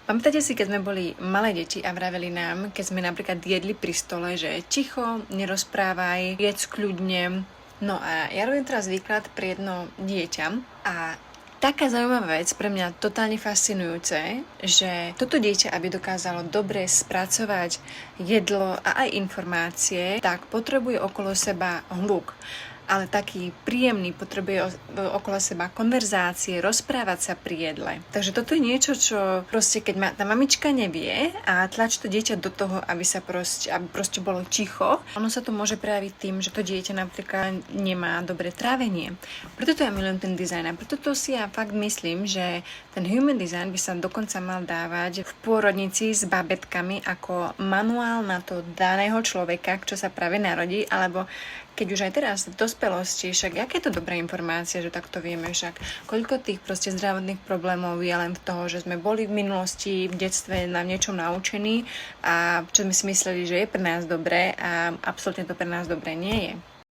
Pamätáte si, keď sme boli malé deti a vraveli nám, keď sme napríklad jedli pri stole, že ticho, nerozprávaj, jedz kľudne. No a ja robím teraz výklad pre jedno dieťa a taká zaujímavá vec, pre mňa totálne fascinujúce, že toto dieťa, aby dokázalo dobre spracovať jedlo a aj informácie, tak potrebuje okolo seba hluk. Ale taký príjemný, potrebuje okolo seba konverzácie, rozprávať sa pri jedle. Takže toto je niečo, čo proste, keď tá mamička nevie a tlačí to dieťa do toho, aby proste bolo ticho, ono sa to môže prejaviť tým, že to dieťa napríklad nemá dobré trávenie. Preto to ja milujem ten dizajn a preto to si ja fakt myslím, že ten human design by sa dokonca mal dávať v pôrodnici s babetkami ako manuál na to daného človeka, čo sa práve narodí, alebo keď už aj teraz v dospelosti, však aké je to dobrá informácia, že takto vieme, však koľko tých proste zdravotných problémov je len v toho, že sme boli v minulosti, v detstve na niečom naučení a čo sme si mysleli, že je pre nás dobré a absolútne to pre nás dobré nie je.